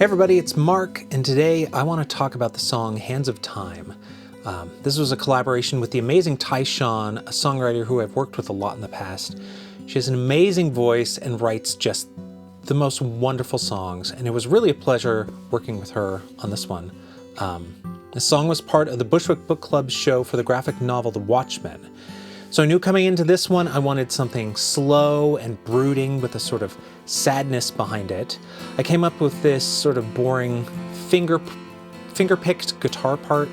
Hey everybody, it's Mark, and today I want to talk about the song Hands of Time. This was a collaboration with the amazing Tai Shan, a songwriter who I've worked with a lot in the past. She has an amazing voice and writes just the most wonderful songs, and it was really a pleasure working with her on this one. The song was part of the Bushwick Book Club's show for the graphic novel The Watchmen. So I knew coming into this one I wanted something slow and brooding with a sort of sadness behind it. I came up with this sort of boring finger-picked guitar part.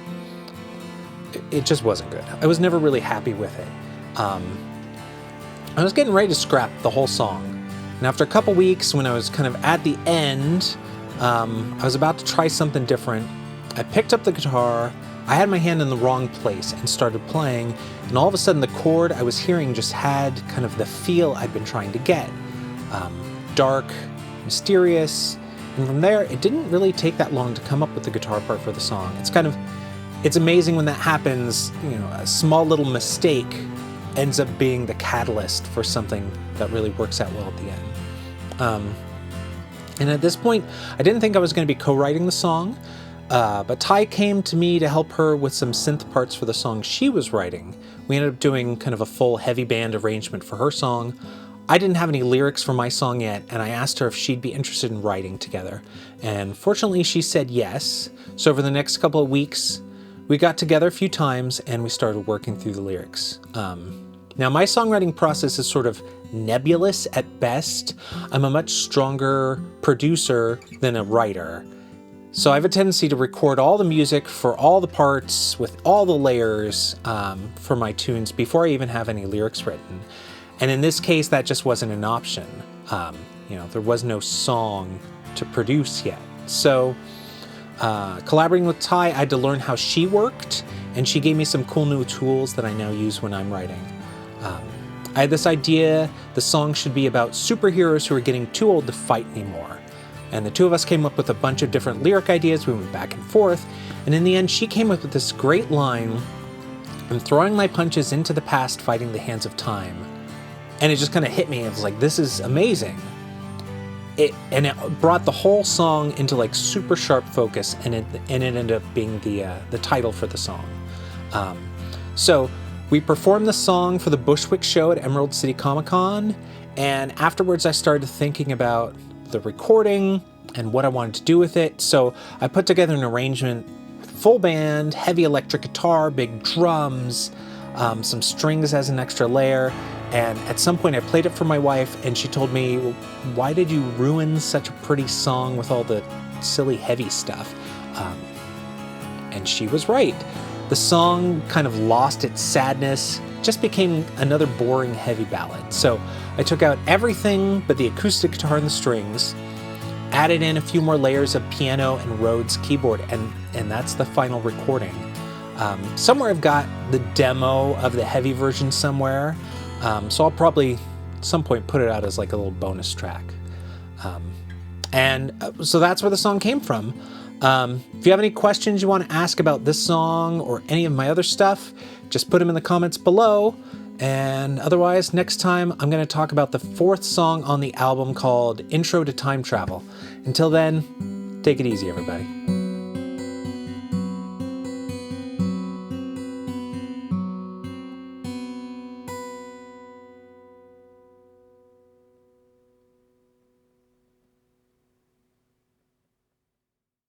It just wasn't good. I was never really happy with it. I was getting ready to scrap the whole song. And after a couple weeks, when I was kind of at the end, I was about to try something different. I picked up the guitar, I had my hand in the wrong place and started playing, and all of a sudden the chord I was hearing just had kind of the feel I'd been trying to get. Dark, mysterious, and from there it didn't really take that long to come up with the guitar part for the song. It's amazing when that happens. You know, a small little mistake ends up being the catalyst for something that really works out well at the end. And at this point, I didn't think I was going to be co-writing the song, but Tai came to me to help her with some synth parts for the song she was writing. We ended up doing kind of a full heavy band arrangement for her song. I didn't have any lyrics for my song yet, and I asked her if she'd be interested in writing together. And fortunately, she said yes. So over the next couple of weeks, we got together a few times and we started working through the lyrics. Now, my songwriting process is sort of nebulous at best. I'm a much stronger producer than a writer. So I have a tendency to record all the music for all the parts with all the layers for my tunes before I even have any lyrics written. And in this case, that just wasn't an option. There was no song to produce yet. So collaborating with Tai, I had to learn how she worked, and she gave me some cool new tools that I now use when I'm writing. I had this idea the song should be about superheroes who are getting too old to fight anymore. And the two of us came up with a bunch of different lyric ideas. We went back and forth. And in the end, she came up with this great line, "I'm throwing my punches into the past, fighting the hands of time." And it just kind of hit me. It was like, this is amazing. It brought the whole song into like super sharp focus, and it ended up being the title for the song. So we performed the song for the Bushwick show at Emerald City Comic Con. And afterwards, I started thinking about the recording and what I wanted to do with it. So I put together an arrangement with full band, heavy electric guitar, big drums, some strings as an extra layer. And at some point I played it for my wife, and she told me, "Well, why did you ruin such a pretty song with all the silly heavy stuff?" And she was right. The song kind of lost its sadness, just became another boring heavy ballad. So I took out everything but the acoustic guitar and the strings, added in a few more layers of piano and Rhodes keyboard, and that's the final recording. Somewhere I've got the demo of the heavy version somewhere, so I'll probably at some point put it out as like a little bonus track. So that's where the song came from. If you have any questions you want to ask about this song or any of my other stuff, just put them in the comments below. And otherwise, next time I'm going to talk about the fourth song on the album called Intro to Time Travel. Until then, take it easy, everybody.